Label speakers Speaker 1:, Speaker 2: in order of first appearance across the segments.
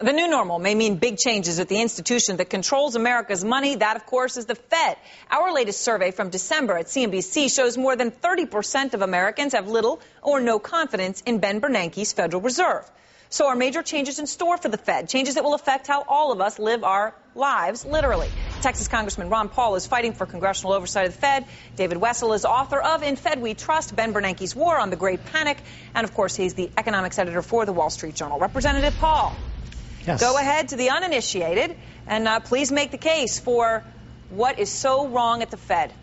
Speaker 1: The new normal may mean big changes at the institution that controls America's money. That, of course, is the Fed. Our latest survey from December at CNBC shows more than 30% of Americans have little or no confidence in Ben Bernanke's Federal Reserve. So are major changes in store for the Fed, changes that will affect how all of us live our lives, literally. Texas Congressman Ron Paul is fighting for congressional oversight of the Fed. David Wessel is author of In Fed We Trust, Ben Bernanke's War on the Great Panic. And, of course, he's the economics editor for the Wall Street Journal. Representative Paul.
Speaker 2: Yes.
Speaker 1: Go ahead to the uninitiated and please make the case for what is so wrong at the Fed.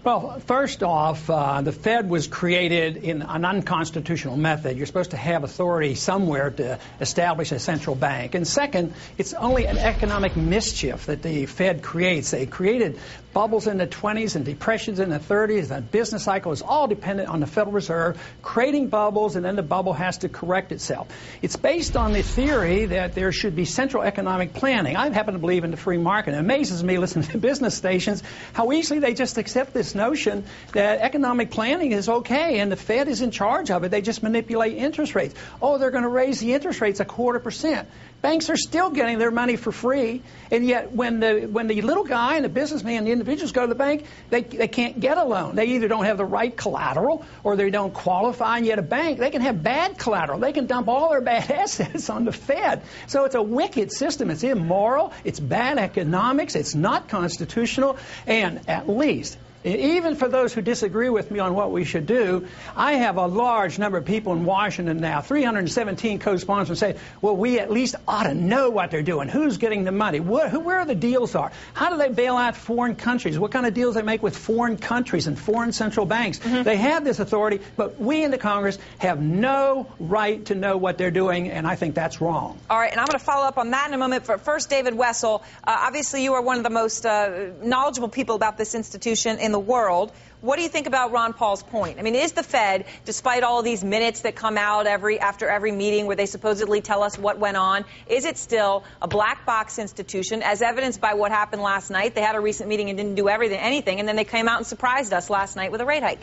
Speaker 2: Well, first off, the Fed was created in an unconstitutional method. You're supposed to have authority somewhere to establish a central bank. And second, it's only an economic mischief that the Fed creates. They created bubbles in the 20s and depressions in the 30s. The business cycle is all dependent on the Federal Reserve creating bubbles, and then the bubble has to correct itself. It's based on the theory that there should be central economic planning. I happen to believe in the free market. It amazes me listening to business stations how easily they just accept this notion that economic planning is okay and the Fed is in charge of it. They just manipulate interest rates. Oh, they're going to raise the interest rates 0.25%. Banks are still getting their money for free, and yet when the little guy and the businessman, the individuals go to the bank, they can't get a loan. They either don't have the right collateral or they don't qualify, and yet a bank, they can have bad collateral. They can dump all their bad assets on the Fed. So it's a wicked system. It's immoral. It's bad economics. It's not constitutional, and at least, even for those who disagree with me on what we should do, I have a large number of people in Washington now, 317 co-sponsors, who say, well, we at least ought to know what they're doing. Who's getting the money? Where the deals are? How do they bail out foreign countries? What kind of deals they make with foreign countries and foreign central banks? They have this authority, but we in the Congress have no right to know what they're doing, and I think that's wrong.
Speaker 1: All right, and I'm going to follow up on that in a moment. But first, David Wessel, obviously you are one of the most knowledgeable people about this institution in the world. What do you think about Ron Paul's point? I mean, is the Fed, despite all of these minutes that come out after every meeting where they supposedly tell us what went on, is it still a black box institution, as evidenced by what happened last night? They had a recent meeting and didn't do anything, and then they came out and surprised us last night with a rate hike.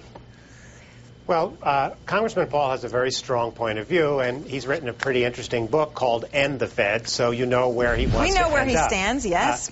Speaker 3: Well, Congressman Paul has a very strong point of view, and he's written a pretty interesting book called End the Fed, so you know where he wants to end up.
Speaker 1: We know where he stands, yes.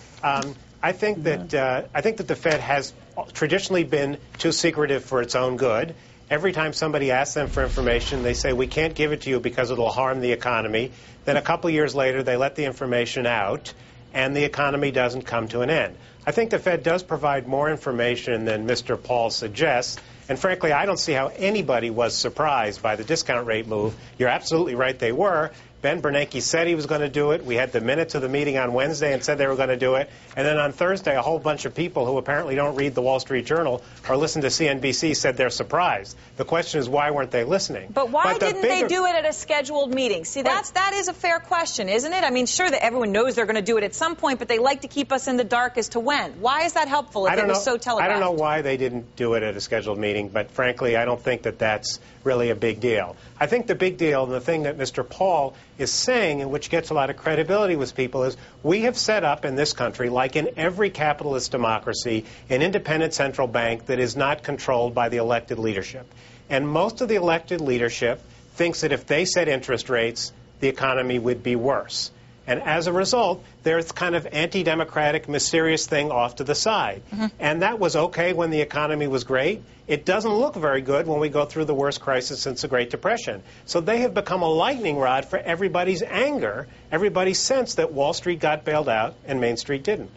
Speaker 3: I think that the Fed has traditionally been too secretive for its own good. Every time somebody asks them for information, they say, we can't give it to you because it will harm the economy. Then a couple years later, they let the information out, and the economy doesn't come to an end. I think the Fed does provide more information than Mr. Paul suggests. And frankly, I don't see how anybody was surprised by the discount rate move. You're absolutely right, they were. Ben Bernanke said he was going to do it. We had the minutes of the meeting on Wednesday and said they were going to do it. And then on Thursday, a whole bunch of people who apparently don't read the Wall Street Journal or listen to CNBC said they're surprised. The question is, why weren't they listening?
Speaker 1: But why didn't they do it at a scheduled meeting? See, that is a fair question, isn't it? I mean, sure that everyone knows they're going to do it at some point, but they like to keep us in the dark as to when. Why is that helpful if it was so telegraphed?
Speaker 3: I don't know why they didn't do it at a scheduled meeting, but frankly, I don't think that that's really a big deal. I think the big deal, and the thing that Mr. Paul is saying, and which gets a lot of credibility with people, is we have set up in this country, like in every capitalist democracy, an independent central bank that is not controlled by the elected leadership. And most of the elected leadership thinks that if they set interest rates, the economy would be worse. And as a result, there's kind of anti-democratic, mysterious thing off to the side. And that was okay when the economy was great. It doesn't look very good when we go through the worst crisis since the Great Depression. So they have become a lightning rod for everybody's anger, everybody's sense that Wall Street got bailed out and Main Street didn't.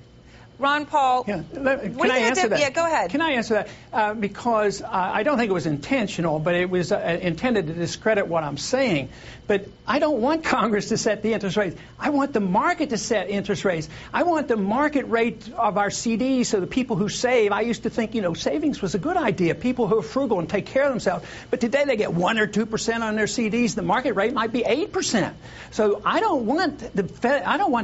Speaker 1: Ron Paul,
Speaker 2: can I answer that?
Speaker 1: Yeah, go ahead.
Speaker 2: Can I answer that? Because I don't think it was intentional, but it was intended to discredit what I'm saying. But I don't want Congress to set the interest rates. I want the market to set interest rates. I want the market rate of our CDs so the people who save, I used to think, savings was a good idea. People who are frugal and take care of themselves. But today they get 1 or 2% on their CDs. The market rate might be 8%. So I don't want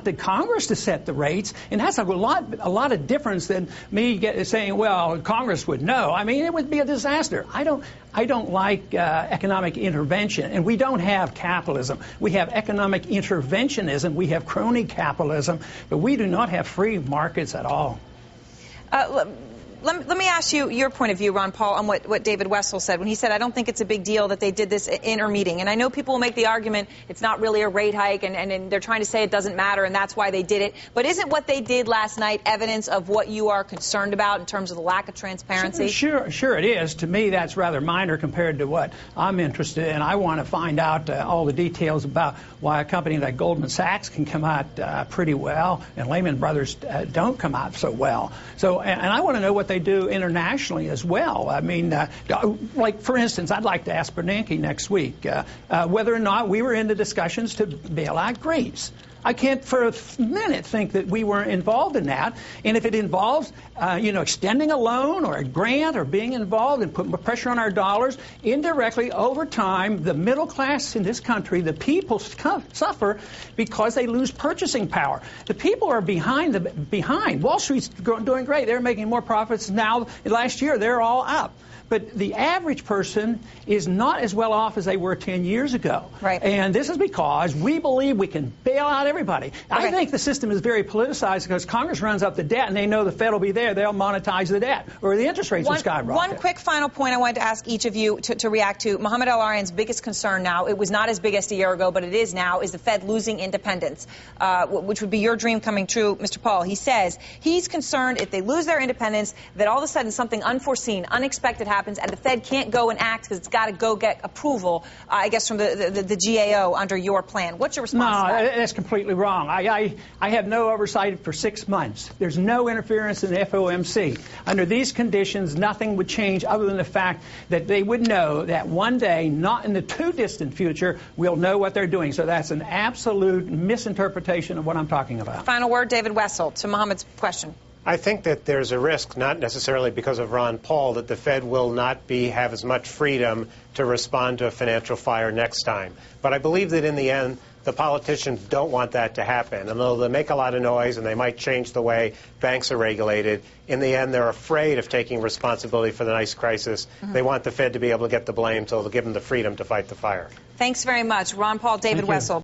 Speaker 2: the Congress to set the rates. And that's a lot of difference than me saying, well, Congress would know. I mean, it would be a disaster. I don't like economic intervention, and we don't have capitalism. We have economic interventionism. We have crony capitalism, but we do not have free markets at all.
Speaker 1: let me ask you your point of view, Ron Paul, on what David Wessel said when he said, I don't think it's a big deal that they did this intermeeting. And I know people will make the argument it's not really a rate hike, and they're trying to say it doesn't matter, and that's why they did it. But isn't what they did last night evidence of what you are concerned about in terms of the lack of transparency?
Speaker 2: Sure it is. To me, that's rather minor compared to what I'm interested in. I want to find out all the details about why a company like Goldman Sachs can come out pretty well, and Lehman Brothers don't come out so well. So, and I want to know what they do internationally as well. I mean, like, for instance, I'd like to ask Bernanke next week whether or not we were in the discussions to bail out Greece. I can't for a minute think that we weren't involved in that. And if it involves, extending a loan or a grant or being involved and putting pressure on our dollars, indirectly, over time, the middle class in this country, the people suffer because they lose purchasing power. The people are behind. Wall Street's doing great. They're making more profits now. Last year, they're all up. But the average person is not as well off as they were 10 years ago.
Speaker 1: Right.
Speaker 2: And this is because we believe we can bail out everybody. Okay. I think the system is very politicized because Congress runs up the debt and they know the Fed will be there. They'll monetize the debt or the interest rates will skyrocket.
Speaker 1: One quick final point I wanted to ask each of you to react to. Mohamed El-Arian's biggest concern now, it was not as big as a year ago, but it is now, is the Fed losing independence, which would be your dream coming true, Mr. Paul. He says he's concerned if they lose their independence that all of a sudden something unforeseen, unexpected happens, and the Fed can't go and act because it's got to go get approval, I guess, from the GAO under your plan. What's your response to that?
Speaker 2: No, that's completely wrong. I have no oversight for 6 months. There's no interference in the FOMC. Under these conditions, nothing would change other than the fact that they would know that one day, not in the too distant future, we'll know what they're doing. So that's an absolute misinterpretation of what I'm talking about.
Speaker 1: Final word, David Wessel, to Mohamed's question.
Speaker 3: I think that there's a risk, not necessarily because of Ron Paul, that the Fed will not have as much freedom to respond to a financial fire next time. But I believe that in the end, the politicians don't want that to happen. And though they make a lot of noise and they might change the way banks are regulated, in the end, they're afraid of taking responsibility for the next crisis. They want the Fed to be able to get the blame, so they'll give them the freedom to fight the fire.
Speaker 1: Thanks very much. Ron Paul, David Wessel.